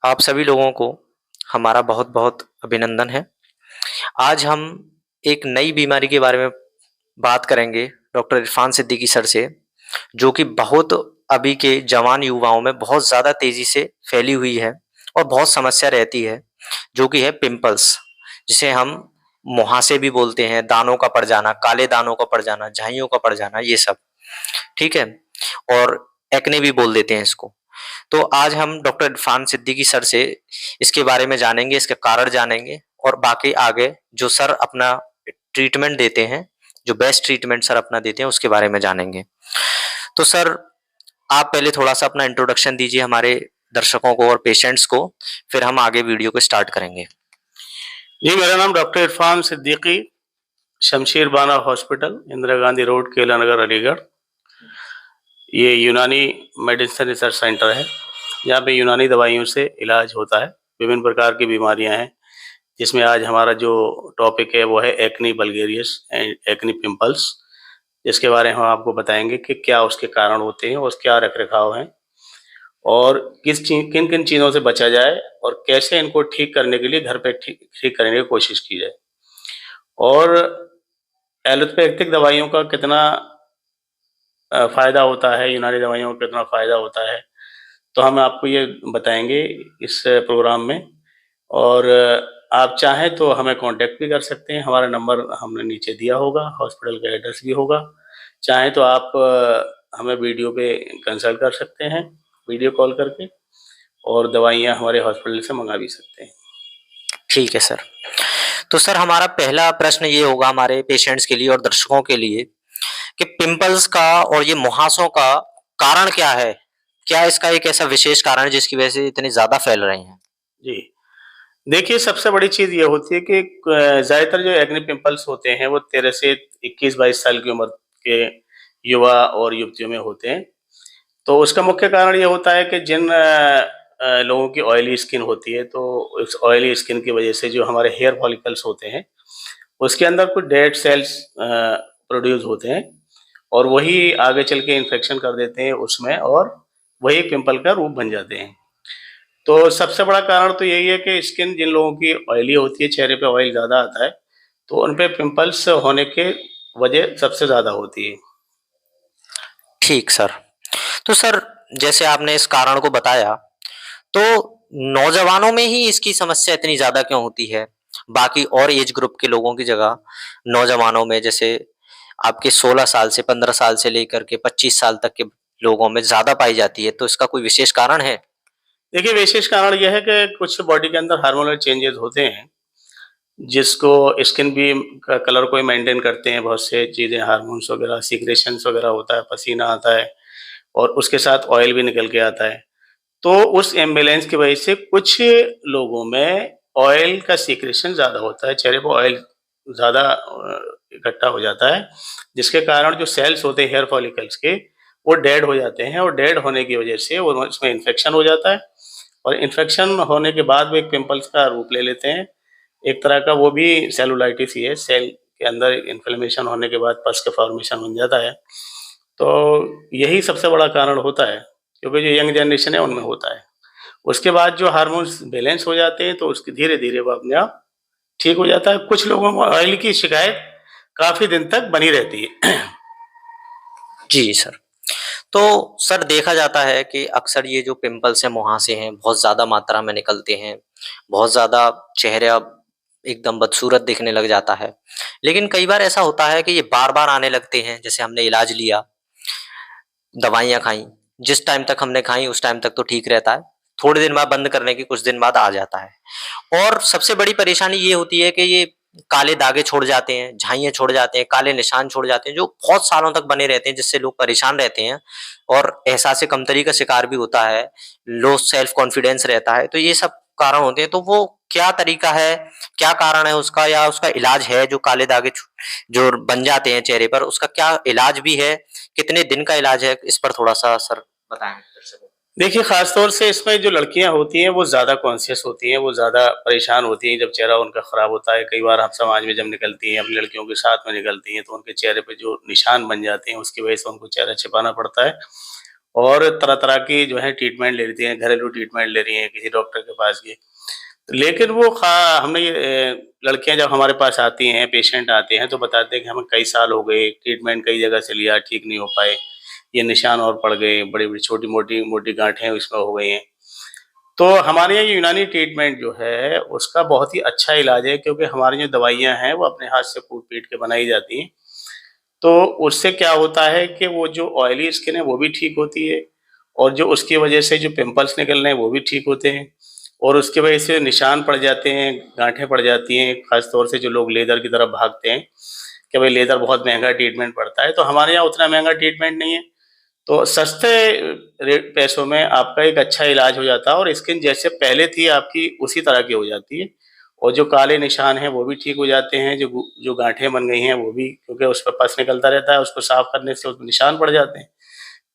आप सभी लोगों को हमारा बहुत-बहुत अभिनंदन है। आज हम एक नई बीमारी के बारे में बात करेंगे डॉक्टर इरफान सिद्दीकी सर से, जो कि बहुत अभी के जवान युवाओं में बहुत ज़्यादा तेज़ी से फैली हुई है और बहुत समस्या रहती है, जो कि है पिंपल्स, जिसे हम मुहासे भी बोलते हैं, दानों का पड़ जाना, काले दानों का पड़ जाना, झाइयों का पड़ जाना, ये सब, ठीक है? और एक्ने भी बोल देते हैं इसको। तो आज हम डॉक्टर इरफान सिद्दीकी सर से इसके बारे में जानेंगे, इसके कारण जानेंगे और बाकी आगे जो सर अपना ट्रीटमेंट देते हैं, जो बेस्ट ट्रीटमेंट सर अपना देते हैं, उसके बारे में जानेंगे। तो सर, आप पहले थोड़ा-सा अपना इंट्रोडक्शन दीजिए हमारे दर्शकों को और पेशेंट्स को, फिर हम आगे वीडियो को स्टार्ट करेंगे। जी, मेरा नाम डॉक्टर इरफान सिद्दीकी, शमशेर बाना हॉस्पिटल, इंदिरा गांधी रोड, केला नगर, अलीगढ़। ये यूनानी मेडिसिन रिसर्च सेंटर है। यहाँ पे यूनानी दवाइयों से इलाज होता है। विभिन्न प्रकार की बीमारियां हैं, जिसमें आज हमारा जो टॉपिक है वो है एक्ने वल्गेरियस एंड एक्ने पिंपल्स, जिसके बारे में हम आपको बताएंगे कि क्या उसके कारण होते हैं और क्या रख-रखाव है और किन-किन चीज़ों से बचा जाए और कैसे इनको ठीक करने के लिए घर पे ठीक करने की कोशिश की जाए। और एलोपैथिक दवाइयों का कितना फ़ायदा होता है, यूनानी दवाइयों का कितना फ़ायदा होता है, तो हम आपको ये बताएँगे इस प्रोग्राम में। और आप चाहें तो हमें कॉन्टैक्ट भी कर सकते हैं, हमारा नंबर हमने नीचे दिया होगा, हॉस्पिटल का एड्रेस भी होगा। चाहें तो आप हमें वीडियो पे कंसल्ट कर सकते हैं, वीडियो कॉल करके, और दवाइयाँ हमारे हॉस्पिटल से मँगा भी सकते हैं। ठीक है सर। तो सर, हमारा पहला प्रश्न ये होगा हमारे पेशेंट्स के लिए और दर्शकों के लिए कि पिंपल्स का और ये मुहासों का कारण क्या है? क्या इसका एक ऐसा विशेष कारण है जिसकी वजह से इतने ज़्यादा फैल रहे हैं? जी। देखिए, सबसे बड़ी चीज़ ये होती है कि ज़्यादातर जो एक्ने पिंपल्स होते हैं, वो 13 से 21-22 साल की उम्र के युवा और युवतियों में होते हैं। तो उसका मुख्य कारण ये होता है कि जिन लोगों की ऑयली स्किन होती है, तो इस ऑयली स्किन की वजह से जो हमारे हेयर फॉलिकल्स होते हैं, उसके अंदर कुछ डेड सेल्स प्रोड्यूस होते हैं और वही आगे चल के इन्फेक्शन कर देते हैं उसमें, और वही पिंपल का रूप बन जाते हैं। तो सबसे बड़ा कारण तो यही है कि स्किन जिन लोगों की ऑयली होती है, चेहरे पे ऑयल ज़्यादा आता है, तो उन पे पिंपल्स होने के वजह सबसे ज़्यादा होती है। ठीक सर। तो सर, जैसे आपने इस कारण को बताया, तो नौजवानों में ही इसकी समस्या इतनी ज़्यादा क्यों होती है? बाकी और एज ग्रुप के लोगों की जगह नौजवानों में, जैसे आपके 16 साल से 15 साल से लेकर के 25 साल तक के लोगों में ज़्यादा पाई जाती है, तो इसका कोई विशेष कारण है? देखिए, विशेष कारण ये है कि कुछ बॉडी के अंदर हार्मोनल चेंजेस होते हैं, जिसको स्किन भी का कलर को ही मेंटेन करते हैं। बहुत से चीज़ें, हार्मोन्स वगैरह, सीक्रेशंस वगैरह होता है, पसीना आता है और उसके साथ ऑयल भी निकल के आता है। तो उस इम्बैलेंस की वजह से कुछ लोगों में ऑयल का सीक्रेशन ज़्यादा होता है, चेहरे पे ऑयल ज़्यादा इकट्ठा हो जाता है, जिसके कारण जो सेल्स होते हैं हेयर फॉलिकल्स के, वो डेड हो जाते हैं और डेड होने की वजह से वो उसमें इन्फेक्शन हो जाता है और इन्फेक्शन होने के बाद वो एक पिंपल्स का रूप ले लेते हैं। एक तरह का वो भी सेलुलाइटिस ही है, सेल के अंदर इन्फ्लेमेशन होने के बाद पस का फॉर्मेशन बन जाता है। तो यही सबसे बड़ा कारण होता है, क्योंकि जो यंग जनरेशन है उनमें होता है। उसके बाद जो हार्मोन्स बैलेंस हो जाते हैं, तो उसके धीरे-धीरे वो अपने आप ठीक हो जाता है। कुछ लोगों को ऑयल की शिकायत काफ़ी दिन तक बनी रहती है। जी सर। तो सर, देखा जाता है कि अक्सर ये जो पिंपल्स हैं, मुहासे हैं, बहुत ज़्यादा मात्रा में निकलते हैं, बहुत ज़्यादा चेहरा एकदम बदसूरत दिखने लग जाता है। लेकिन कई बार ऐसा होता है कि ये बार-बार आने लगते हैं, जैसे हमने इलाज लिया, दवाइयाँ खाई, जिस टाइम तक हमने खाई उस टाइम तक तो ठीक रहता है, थोड़े दिन बाद बंद करने के कुछ दिन बाद आ जाता है। और सबसे बड़ी परेशानी ये होती है कि ये काले दागे छोड़ जाते हैं, झाइयाँ छोड़ जाते हैं, काले निशान छोड़ जाते हैं, जो बहुत सालों तक बने रहते हैं, जिससे लोग परेशान रहते हैं और एहसास कमतरी का शिकार भी होता है, लो सेल्फ कॉन्फिडेंस रहता है, तो ये सब कारण होते हैं। तो वो क्या तरीका है, क्या कारण है उसका, या उसका इलाज है जो काले दागे जो बन जाते हैं चेहरे पर, उसका क्या इलाज भी है? कितने दिन का इलाज है? इस पर थोड़ा-सा सर बताएँ दर्शकों को। देखिए, ख़ास तौर से इसमें जो लड़कियाँ होती हैं, वो ज़्यादा कॉन्शियस होती हैं, वो ज़्यादा परेशान होती हैं जब चेहरा उनका ख़राब होता है। कई बार आप समाज में जब निकलती हैं, अपनी लड़कियों के साथ में निकलती हैं, तो उनके चेहरे पे जो निशान बन जाते हैं, उसकी वजह से उनको चेहरा छिपाना पड़ता है और तरह-तरह की जो है ट्रीटमेंट ले लेती हैं, घरेलू ट्रीटमेंट ले रही हैं, किसी डॉक्टर के पास गई। लेकिन वो खा हमने ये लड़कियाँ जब हमारे पास आती हैं, पेशेंट आते हैं तो बताते हैं कि हमें कई साल हो गए, ट्रीटमेंट कई जगह से लिया, ठीक नहीं हो पाए, ये निशान और पड़ गए, बड़ी-बड़ी छोटी-मोटी मोटी गाँठें इसमें हो गई हैं। तो हमारे यहाँ ये यूनानी ट्रीटमेंट जो है, उसका बहुत ही अच्छा इलाज है क्योंकि हमारी जो दवाइयाँ हैं, वो अपने हाथ से कूट-पीट के बनाई जाती हैं। तो उससे क्या होता है कि वो जो ऑयली स्किन है, वो भी ठीक होती है और जो उसकी वजह से जो पिंपल्स निकल रहे हैं, वो भी ठीक होते हैं और उसकी वजह से निशान पड़ जाते हैं, गाँठें पड़ जाती हैं, ख़ास तौर से जो लोग लेदर की तरफ भागते हैं कि भई लेदर बहुत महँगा ट्रीटमेंट पड़ता है, तो हमारे यहाँ उतना महँगा ट्रीटमेंट नहीं है। तो सस्ते रेट पैसों में आपका एक अच्छा इलाज हो जाता है और स्किन जैसे पहले थी आपकी उसी तरह की हो जाती है और जो काले निशान हैं वो भी ठीक हो जाते हैं, जो गाँठें बन गई हैं वो भी क्योंकि उस पे पस निकलता रहता है, उसको साफ करने से उसमें निशान पड़ जाते हैं।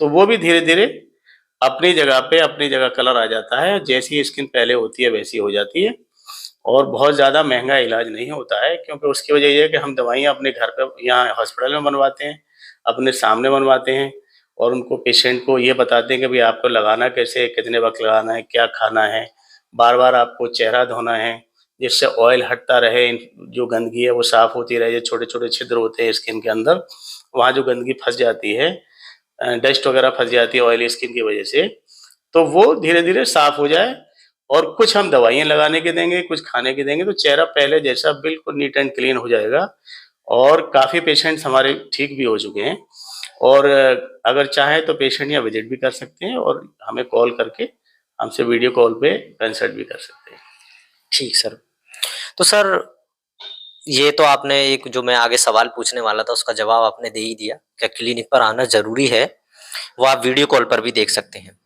तो वो भी धीरे-धीरे अपनी जगह पे अपनी जगह कलर आ जाता है, जैसी स्किन पहले होती है वैसी हो जाती है और बहुत ज़्यादा महँगा इलाज नहीं होता है क्योंकि उसकी वजह ये है कि हम दवाइयाँ अपने घर पे यहाँ हॉस्पिटल में बनवाते हैं, अपने सामने बनवाते हैं और उनको पेशेंट को ये बताते हैं कि भई आपको लगाना कैसे है, कितने वक़्त लगाना है, क्या खाना है, बार-बार आपको चेहरा धोना है, जिससे ऑयल हटता रहे, जो गंदगी है वो साफ़ होती रहे, जो छोटे-छोटे छिद्र होते हैं स्किन के अंदर, वहाँ जो गंदगी फँस जाती है डस्ट वगैरह फँस जाती है ऑयली स्किन की वजह से, तो वो धीरे-धीरे साफ़ हो जाए और कुछ हम दवाइयाँ लगाने की देंगे, कुछ खाने की देंगे, तो चेहरा पहले जैसा बिल्कुल नीट एंड क्लीन हो जाएगा और काफ़ी पेशेंट्स हमारे ठीक भी हो चुके हैं और अगर चाहें तो पेशेंट यहाँ विज़िट भी कर सकते हैं और हमें कॉल करके हमसे वीडियो कॉल पे कंसल्ट भी कर सकते हैं। ठीक सर। तो सर ये तो आपने एक जो मैं आगे सवाल पूछने वाला था उसका जवाब आपने दे ही दिया, क्या क्लिनिक पर आना ज़रूरी है, वो आप वीडियो कॉल पर भी देख सकते हैं।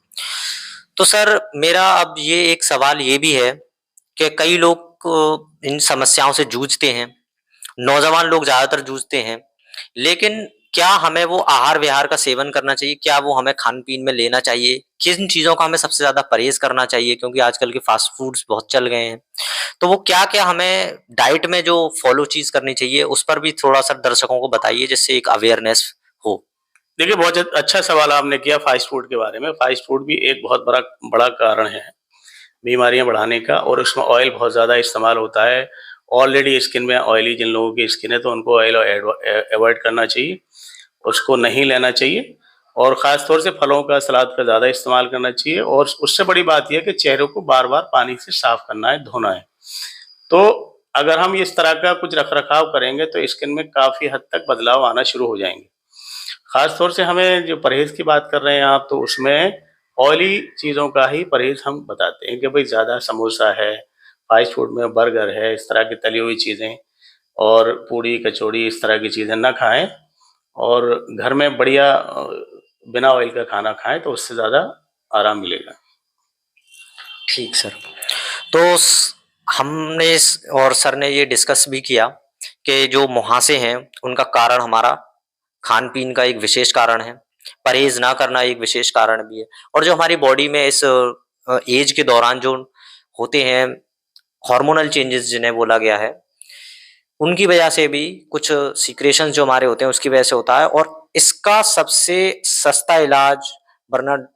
तो सर मेरा अब ये एक सवाल ये भी है कि कई लोग इन समस्याओं से जूझते हैं, नौजवान लोग ज़्यादातर जूझते हैं, लेकिन क्या हमें वो आहार-विहार का सेवन करना चाहिए? क्या वो हमें खान-पीन में लेना चाहिए? किन चीज़ों का हमें सबसे ज़्यादा परहेज़ करना चाहिए? क्योंकि आजकल के फ़ास्ट फूड्स बहुत चल गए हैं। तो वो क्या-क्या हमें डाइट में जो फ़ॉलो चीज़ करनी चाहिए, उस पर भी थोड़ा-सा दर्शकों को बताइए जिससे एक अवेयरनेस हो? देखिए, बहुत अच्छा सवाल आपने किया फ़ास्ट फूड के बारे में। फ़ास्ट फूड भी एक बहुत बड़ा बड़ा कारण है, बीमारियाँ बढ़ाने का और उसमें ऑयल बहुत ज़्यादा इस्तेमाल होता है। ऑलरेडी स्किन में ऑयली जिन लोगों की स्किन है तो उनको ऑयल अवॉइड करना चाहिए, उसको नहीं लेना चाहिए और ख़ास तौर से फलों का, सलाद का ज़्यादा इस्तेमाल करना चाहिए और उससे बड़ी बात ये है कि चेहरे को बार-बार पानी से साफ़ करना है, धोना है। तो अगर हम इस तरह का कुछ रख-रखाव करेंगे तो स्किन में काफ़ी हद तक बदलाव आना शुरू हो जाएँगे। ख़ास तौर से हमें जो परहेज़ की बात कर रहे हैं आप, तो उसमें ऑयली चीज़ों का ही परहेज़ हम बताते हैं कि भई ज़्यादा समोसा है, फ़ास्ट फूड में बर्गर है, इस तरह की तली हुई चीज़ें और पूड़ी, कचौड़ी इस तरह की चीज़ें ना खाएँ और घर में बढ़िया बिना ऑयल का खाना खाएँ तो उससे ज़्यादा आराम मिलेगा। ठीक सर। तो स हमने स और सर ने ये डिस्कस भी किया कि जो मुहासे हैं, उनका कारण हमारा खान-पीन का एक विशेष कारण है, परहेज़ ना करना एक विशेष कारण भी है और जो हमारी बॉडी में इस ऐज के दौरान जो होते हैं, हार्मोनल चेंजेज़ जिन्हें बोला गया है, उनकी वजह से भी कुछ सीक्रेशंस जो हमारे होते हैं, उसकी वजह से होता है और इसका सबसे सस्ता इलाज वरना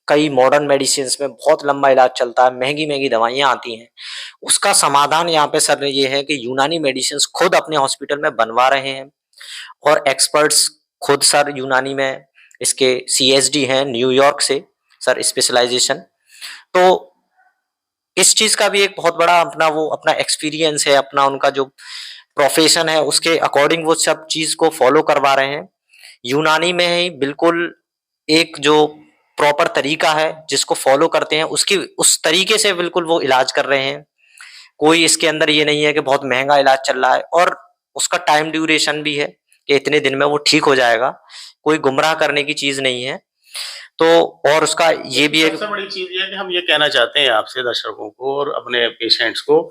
कई मॉडर्न मेडिसिन्स में बहुत लंबा इलाज चलता है, महँगी-महँगी दवाइयाँ आती हैं। उसका समाधान यहाँ पे सर ये है कि यूनानी मेडिसिन्स खुद अपने हॉस्पिटल में बनवा रहे हैं और एक्सपर्ट्स खुद सर यूनानी में इसके सीएचडी हैं न्यूयॉर्क से सर स्पेशलाइज़ेशन। तो इस चीज़ का भी एक बहुत बड़ा अपना एक्सपीरियंस है, अपना उनका जो प्रोफ़ेशन है उसके अकॉर्डिंग वो सब चीज़ को फ़ॉलो करवा रहे हैं। यूनानी में ही बिल्कुल एक जो प्रॉपर तरीका है जिसको फ़ॉलो करते हैं उसकी उस तरीके से बिल्कुल वो इलाज कर रहे हैं। कोई इसके अंदर ये नहीं है कि बहुत महँगा इलाज चल रहा है और उसका टाइम ड्यूरेशन भी है कि इतने दिन में वो ठीक हो जाएगा। कोई गुमराह करने की चीज़ नहीं है। तो और उसका ये भी एक सबसे बड़ी चीज़ ये है कि हम ये कहना चाहते हैं आपसे दर्शकों को और अपने पेशेंट्स को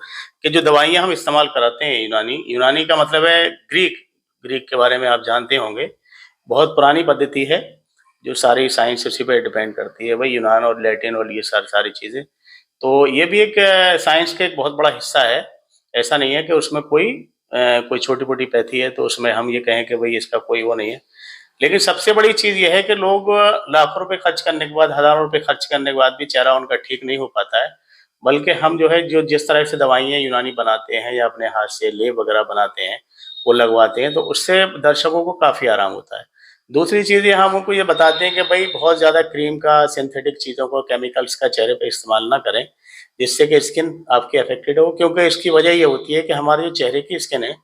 कि जो दवाइयाँ हम इस्तेमाल कराते हैं यूनानी, यूनानी का मतलब है ग्रीक, ग्रीक के बारे में आप जानते होंगे। बहुत पुरानी पद्धति है, जो सारी साइंस उसी पे डिपेंड करती है, वही यूनान और लैटिन और ये सारी चीज़ें। तो ये भी एक साइंस का एक बहुत बड़ा हिस्सा है। ऐसा नहीं है कि उसमें कोई छोटी-मोटी पैथी है तो उसमें हम ये कहें कि भई इसका कोई वो नहीं है। लेकिन सबसे बड़ी चीज़ ये है कि लोग लाखों रुपए खर्च करने के बाद, हज़ारों रुपए खर्च करने के बाद भी चेहरा उनका ठीक नहीं हो पाता है। बल्कि हम जो है जो जिस तरह से दवाइयाँ यूनानी बनाते हैं या अपने हाथ से लेप वगैरह बनाते हैं, वो लगवाते हैं, तो उससे दर्शकों को काफ़ी आराम होता है। दूसरी चीज़ ये हम उनको ये बताते हैं कि भई बहुत ज़्यादा क्रीम का, सिंथेटिक चीज़ों को, केमिकल्स का चेहरे पे इस्तेमाल ना करें, जिससे कि स्किन आपकी अफ़ेक्टेड हो, क्योंकि इसकी वजह ये होती है कि हमारे जो चेहरे की स्किन है,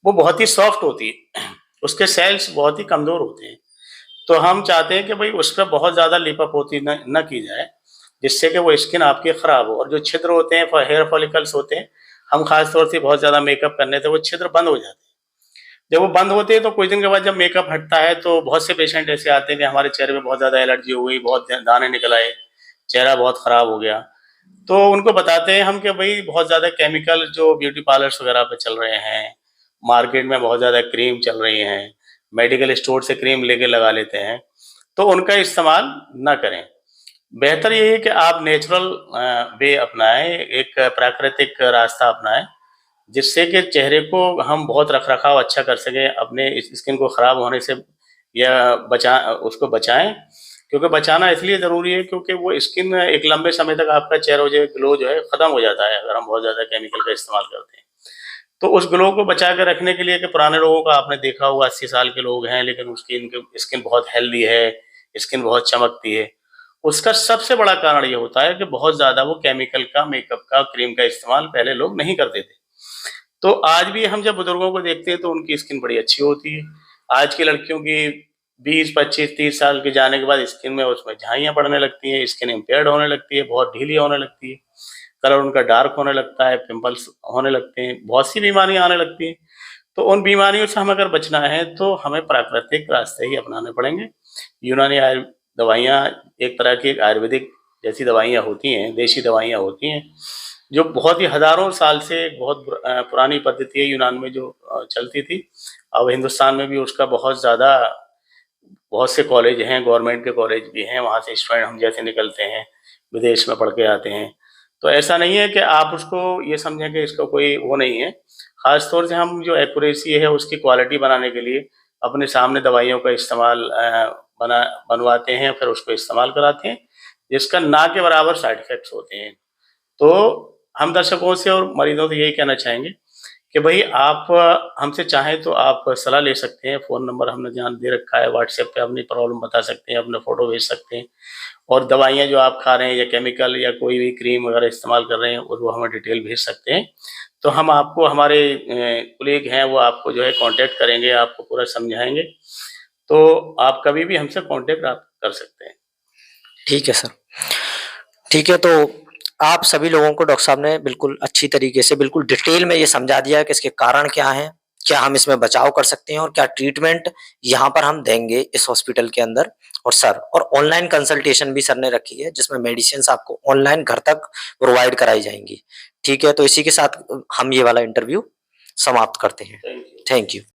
वो बहुत ही सॉफ्ट होती है। उसके सेल्स बहुत ही कमज़ोर होते हैं। तो हम चाहते हैं कि भई उस पे बहुत ज़्यादा लिपापोती न की जाए, जिससे कि वो स्किन आपकी खराब हो, और जो छिद्र होते हैं, हेयर फॉलिकल्स होते हैं, हम खास तौर से बहुत ज़्यादा मेकअप करने से वो छिद्र बंद हो जाते हैं। जब वो बंद होते हैं तो कुछ दिन के बाद जब मेकअप हटता है तो बहुत से पेशेंट ऐसे आते हैं कि हमारे चेहरे पे बहुत ज़्यादा एलर्जी हो गई, बहुत दाने निकल आए, चेहरा बहुत खराब हो गया। तो उनको बताते हैं हम कि भई बहुत ज़्यादा केमिकल जो ब्यूटी पार्लर्स वगैरह पे चल रहे हैं, मार्केट में बहुत ज़्यादा क्रीम चल रही हैं, मेडिकल स्टोर से क्रीम लेके लगा लेते हैं, तो उनका इस्तेमाल ना करें। बेहतर ये है कि आप नेचुरल वे अपनाएँ, एक प्राकृतिक रास्ता अपनाएँ, जिससे कि चेहरे को हम बहुत रख-रखाव अच्छा कर सकें, अपने इस स्किन को खराब होने से या उसको बचाएँ। क्योंकि बचाना इसलिए ज़रूरी है क्योंकि वो स्किन एक लंबे समय तक आपका चेहरा जो है, ग्लो जो है खत्म हो जाता है अगर हम बहुत ज़्यादा केमिकल का इस्तेमाल करते हैं। तो उस ग्लो को बचा के रखने के लिए कि पुराने लोगों का आपने देखा होगा 80 साल के लोग हैं लेकिन उसकी इनकी स्किन बहुत हेल्दी है, स्किन बहुत चमकती है। उसका सबसे बड़ा कारण ये होता है कि बहुत ज़्यादा वो केमिकल का, मेकअप का, क्रीम का इस्तेमाल पहले लोग नहीं करते थे। तो आज भी हम जब बुजुर्गों को देखते हैं तो उनकी स्किन बड़ी अच्छी होती है। आज की लड़कियों की 20, 25, 30 साल के जाने के बाद स्किन में उसमें झाइयाँ पड़ने लगती हैं, स्किन इम्पेयर्ड होने लगती है, बहुत ढीली होने लगती है, कलर उनका डार्क होने लगता है, पिंपल्स होने लगते हैं, बहुत सी बीमारियाँ आने लगती हैं। तो उन बीमारियों से हमें अगर बचना है तो हमें प्राकृतिक रास्ते ही अपनाने पड़ेंगे। यूनानी दवाइयाँ एक तरह की एक आयुर्वेदिक जैसी दवाइयाँ होती हैं, देशी दवाइयाँ होती हैं, जो बहुत ही हज़ारों साल से बहुत पुरानी पद्धति है यूनान में जो चलती थी। अब हिंदुस्तान में भी उसका बहुत से कॉलेज हैं, गवर्नमेंट के कॉलेज भी हैं, वहाँ से स्टूडेंट हम जैसे निकलते हैं, विदेश में पढ़ के आते हैं। तो ऐसा नहीं है कि आप उसको ये समझें कि इसका कोई वो नहीं है। ख़ास तौर से हम जो एक्यूरेसी है उसकी क्वालिटी बनाने के लिए अपने सामने दवाइयों का इस्तेमाल बनवाते हैं, फिर उसको इस्तेमाल कराते हैं, जिसका ना के बराबर साइड इफ़ेक्ट्स होते हैं। तो हम दर्शकों से और मरीज़ों से यही कहना चाहेंगे कि भई आप हमसे चाहें तो आप सलाह ले सकते हैं, फ़ोन नंबर हमने जहाँ दे रखा है, व्हाट्सएप पे अपनी प्रॉब्लम बता सकते हैं, अपना फ़ोटो भेज सकते हैं, और दवाइयाँ जो आप खा रहे हैं या केमिकल या कोई भी क्रीम वगैरह इस्तेमाल कर रहे हैं और वो हमें डिटेल भेज सकते हैं। तो हम आपको हमारे कोलीग हैं वो आपको जो है कॉन्टैक्ट करेंगे, आपको पूरा समझाएँगे। तो आप कभी भी हमसे कॉन्टैक्ट आप कर सकते हैं। ठीक है सर। ठीक है, तो आप सभी लोगों को डॉक्टर साहब ने बिल्कुल अच्छी तरीके से बिल्कुल डिटेल में ये समझा दिया है कि इसके कारण क्या हैं, क्या हम इसमें बचाव कर सकते हैं और क्या ट्रीटमेंट यहाँ पर हम देंगे इस हॉस्पिटल के अंदर। और ऑनलाइन कंसल्टेशन भी सर ने रखी है जिसमें मेडिसिन्स आपको ऑनलाइन घर तक प्रोवाइड कराई जाएँगी। ठीक है, तो इसी के साथ हम ये वाला इंटरव्यू समाप्त करते हैं। Thank you. Thank you.